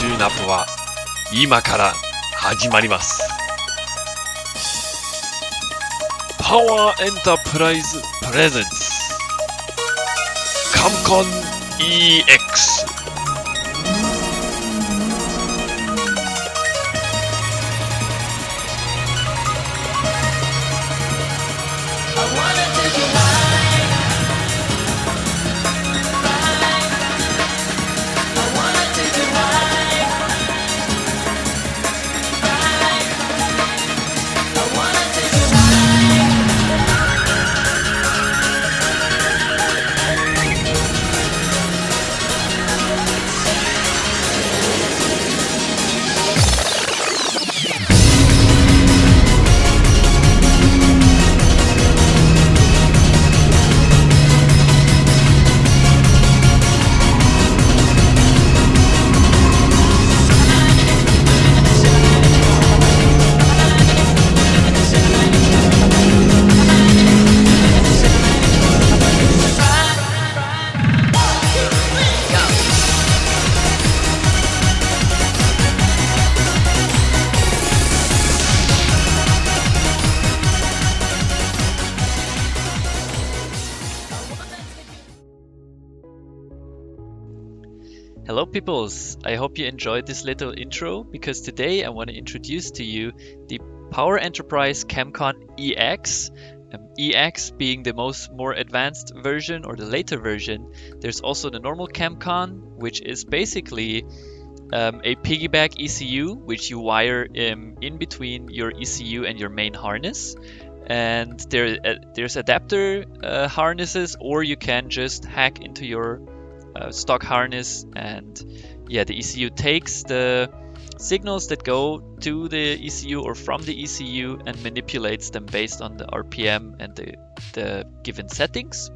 ューンアップは今から始まります。パワーエンタープライズプレゼンツカムコン EX。Hello peoples, I hope you enjoyed this little intro because today I want to introduce to you the Power Enterprise Camcon EX. EX being the more advanced version or the later version. There's also the normal Camcon, which is basically a piggyback ECU which you wire in between your ECU and your main harness. And there's adapter harnesses, or you can just hack into your stock harness, and yeah, the ECU takes the signals that go to the ECU or from the ECU and manipulates them based on the RPM and the given settings.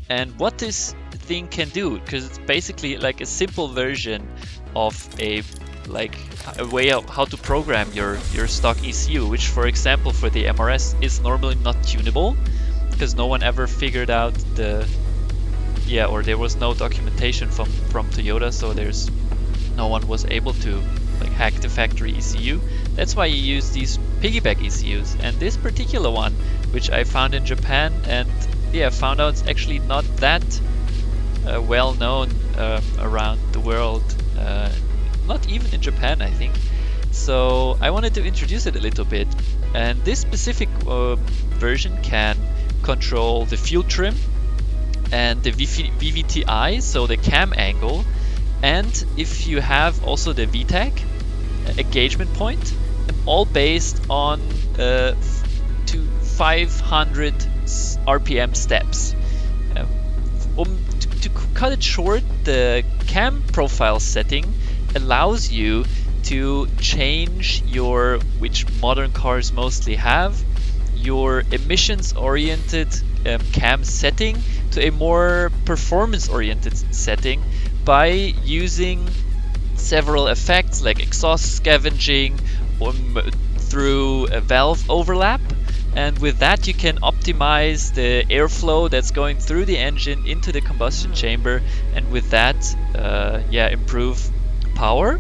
And what this thing can do, because it's basically like a simple version of a way of how to program your stock ECU, which for example for the MRS is normally not tunable because no one ever figured out or there was no documentation from Toyota, so no one was able to hack the factory ECU. That's why you use these piggyback ECUs, and this particular one, which I found in Japan, and found out it's actually not that well known around the world, not even in Japan, I think. So I wanted to introduce it a little bit, and this specific version can control the fuel trim and the VVTi, so the cam angle, and if you have also the VTEC engagement point, all based on to 500 RPM steps. To cut it short, the cam profile setting allows you to change which modern cars mostly have, your emissions oriented cam setting to a more performance-oriented setting by using several effects like exhaust scavenging through a valve overlap, and with that you can optimize the airflow that's going through the engine into the combustion chamber, and with that improve power,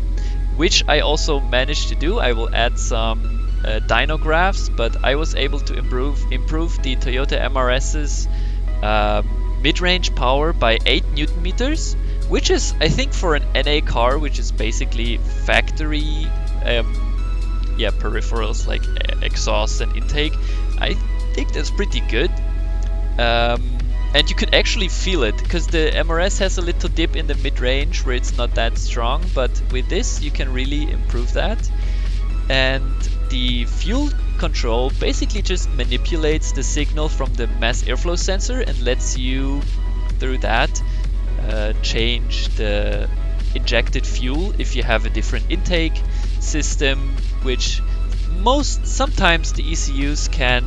which I also managed to do. I will add some dyno graphs, but I was able to improve the Toyota MRS's mid-range power by 8 Newton meters, which is, I think, for an NA car, which is basically factory peripherals like exhaust and intake, I think that's pretty good. And you could actually feel it, because the MRS has a little dip in the mid-range where it's not that strong, but with this you can really improve that. And the fuel control basically just manipulates the signal from the mass airflow sensor and lets you, through that, change the injected fuel if you have a different intake system, which sometimes the ECUs can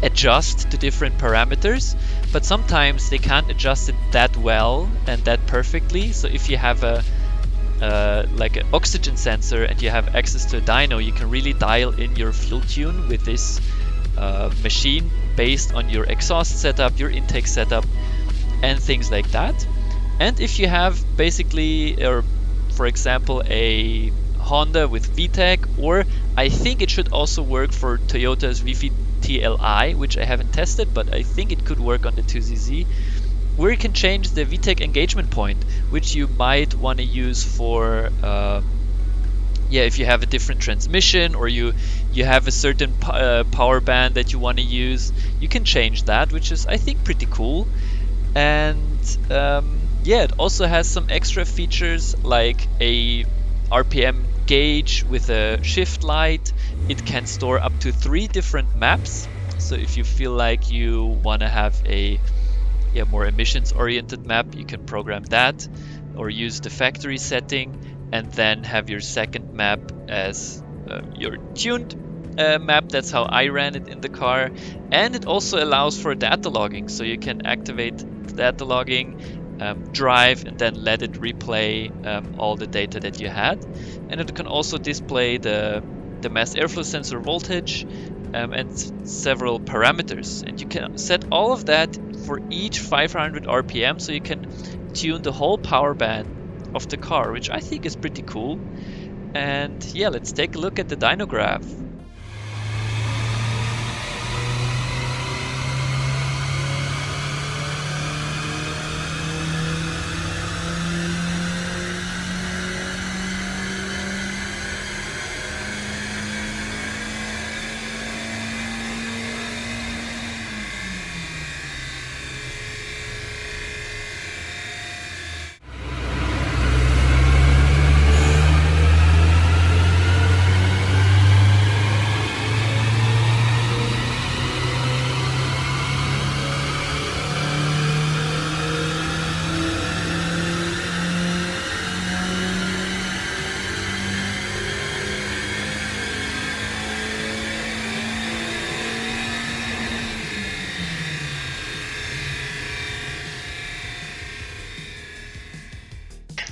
adjust to different parameters, but sometimes they can't adjust it that well and that perfectly. So if you have like an oxygen sensor and you have access to a dyno, you can really dial in your fuel tune with this machine based on your exhaust setup, your intake setup, and things like that. And if you have basically for example, a Honda with VTEC, or I think it should also work for Toyota's VVTi, which I haven't tested, but I think it could work on the 2ZZ, where you can change the VTEC engagement point, which you might want to use for if you have a different transmission, or you have a certain power band that you want to use, you can change that, which is, I think, pretty cool. And it also has some extra features like a RPM gauge with a shift light. It can store up to 3 different maps, so if you feel like you want to have a more emissions oriented map, you can program that, or use the factory setting and then have your second map as your tuned map. That's how I ran it in the car. And it also allows for data logging, so you can activate data logging, drive, and then let it replay all the data that you had. And it can also display the mass airflow sensor voltage and several parameters. And you can set all of that for each 500 RPM, so you can tune the whole power band of the car, which I think is pretty cool. And yeah, let's take a look at the dyno graph.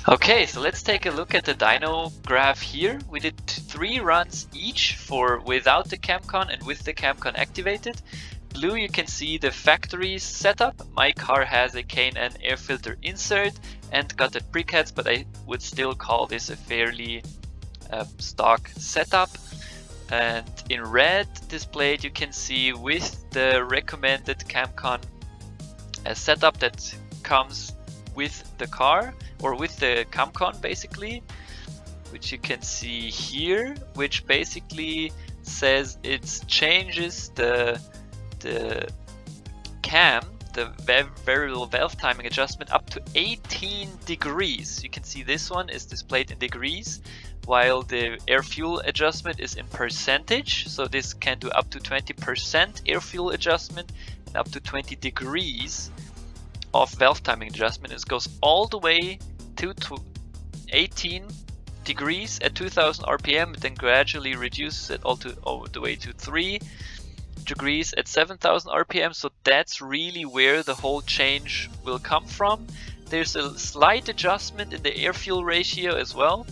Okay, so let's take a look at the dyno graph here. We did 3 runs each for without the Camcon and with the Camcon activated. Blue, you can see the factory setup. My car has a K&N air filter insert and gutted briquettes, but I would still call this a fairly stock setup. And in red displayed, you can see with the recommended Camcon setup that comes with the car, or with the Camcon basically, which you can see here, which basically says it changes the cam, the variable valve timing adjustment, up to 18 degrees. You can see this one is displayed in degrees, while the air fuel adjustment is in percentage. So this can do up to 20% air fuel adjustment and up to 20 degrees of valve timing adjustment. It goes all the way to 18 degrees at 2000 RPM, but then gradually reduces it all the way to 3 degrees at 7000 RPM. So that's really where the whole change will come from. There's a slight adjustment in the air fuel ratio as well,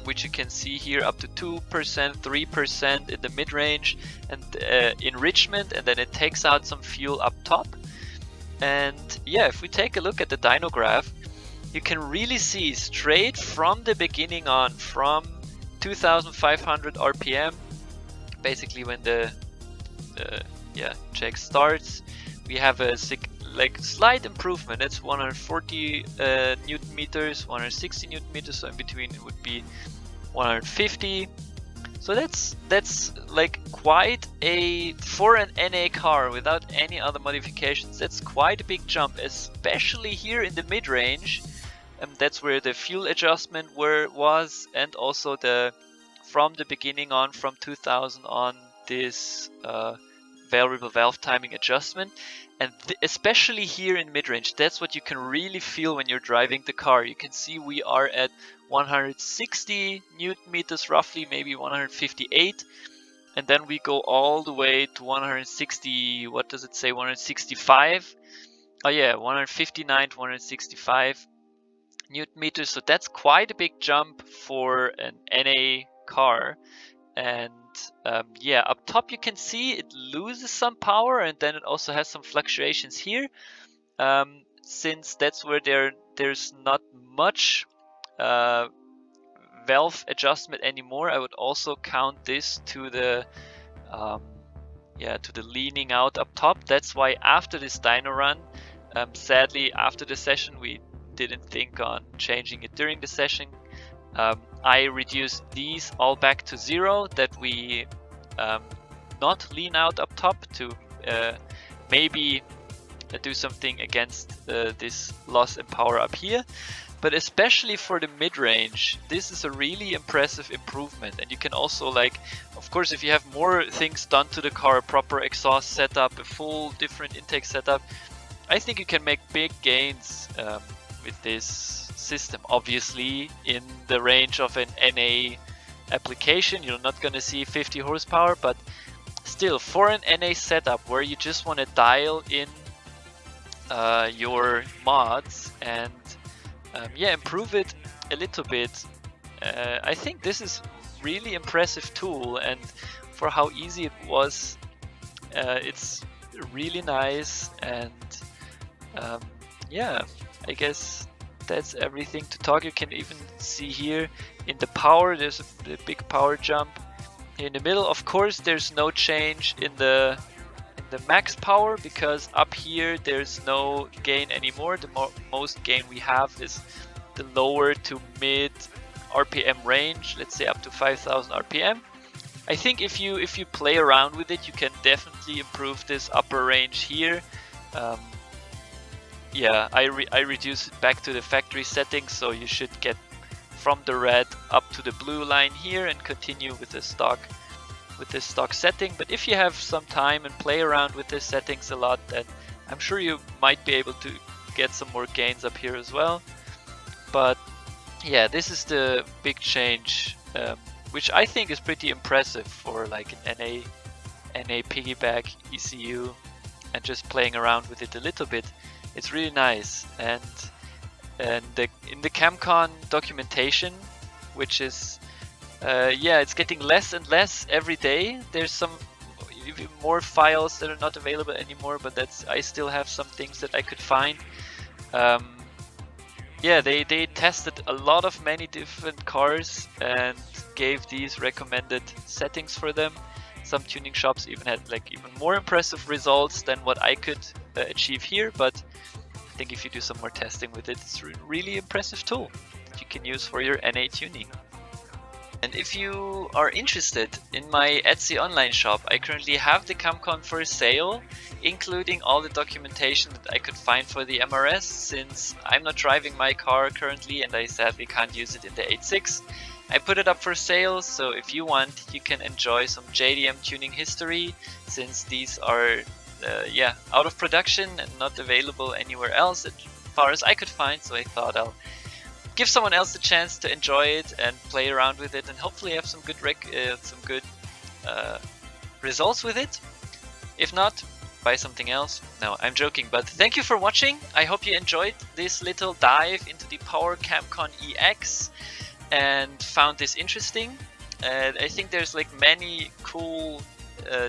which you can see here, up to 2%, 3% in the mid-range and enrichment, and then it takes out some fuel up top. And yeah, if we take a look at the dyno graph, you can really see straight from the beginning on, from 2500 RPM, basically when the check starts, we have a slight improvement. It's 140 Newton meters, 160 Newton meters, so in between it would be 150. So that's like quite a, for an NA car without any other modifications, that's quite a big jump, especially here in the mid-range. That's where the fuel adjustment was, and also from the beginning on, from 2000 on, this variable valve timing adjustment. And especially here in mid-range, that's what you can really feel when you're driving the car. You can see we are at 160 Newton meters roughly, maybe 158. And then we go all the way to 160, what does it say, 165? Oh yeah, 159 to 165 Newton meters. So that's quite a big jump for an NA car. And yeah, up top you can see it loses some power, and then it also has some fluctuations here, since that's where there's not much valve adjustment anymore. I would also count this to the to the leaning out up top. That's why after this dyno run, sadly after the session we didn't think on changing it during the session. I reduced these all back to 0, that we not lean out up top to maybe do something against this loss in power up here. But especially for the mid-range, this is a really impressive improvement. And you can also, like, of course, if you have more things done to the car, a proper exhaust setup, a full different intake setup, I think you can make big gains with this system. Obviously, in the range of an NA application, you're not going to see 50 horsepower, but still, for an NA setup where you just want to dial in your mods and improve it a little bit, I think this is really impressive tool, and for how easy it was, it's really nice. And I guess that's everything to talk. You can even see here in the power, there's a big power jump in the middle. Of course, there's no change in the max power, because up here there's no gain anymore. The most gain we have is the lower to mid RPM range, let's say up to 5000 RPM. I think if you play around with it, you can definitely improve this upper range here. I reduce it back to the factory settings, so you should get from the red up to the blue line here and continue with the stock setting. But if you have some time and play around with the settings a lot, then I'm sure you might be able to get some more gains up here as well. But yeah, this is the big change, which I think is pretty impressive for like an NA piggyback ECU, and just playing around with it a little bit. It's really nice. And in the Camcon documentation, which is it's getting less and less every day. There's some even more files that are not available anymore, but I still have some things that I could find. They tested a lot of many different cars and gave these recommended settings for them. Some tuning shops even had like even more impressive results than what I could achieve here, but I think if you do some more testing with it, it's a really impressive tool that you can use for your NA tuning. And if you are interested in my Etsy online shop, I currently have the Camcon for sale, including all the documentation that I could find for the MRS, since I'm not driving my car currently and I sadly can't use it in the 8.6. I put it up for sale, so if you want, you can enjoy some JDM tuning history, since these are out of production and not available anywhere else as far as I could find. So I thought I'll give someone else the chance to enjoy it and play around with it, and hopefully have some good results with it. If not, buy something else. No, I'm joking, but thank you for watching. I hope you enjoyed this little dive into the Power Camcon EX and found this interesting. I think there's like many cool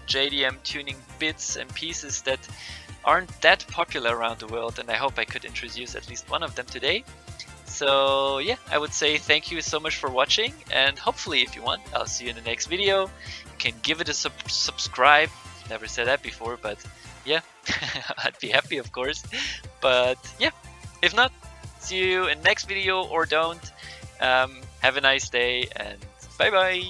JDM tuning bits and pieces that aren't that popular around the world, and I hope I could introduce at least one of them today. So yeah, I would say thank you so much for watching, and hopefully if you want, I'll see you in the next video. You can give it a subscribe. Never said that before, but yeah, I'd be happy of course. But yeah, if not, see you in the next video, or don't. Have a nice day, and bye bye.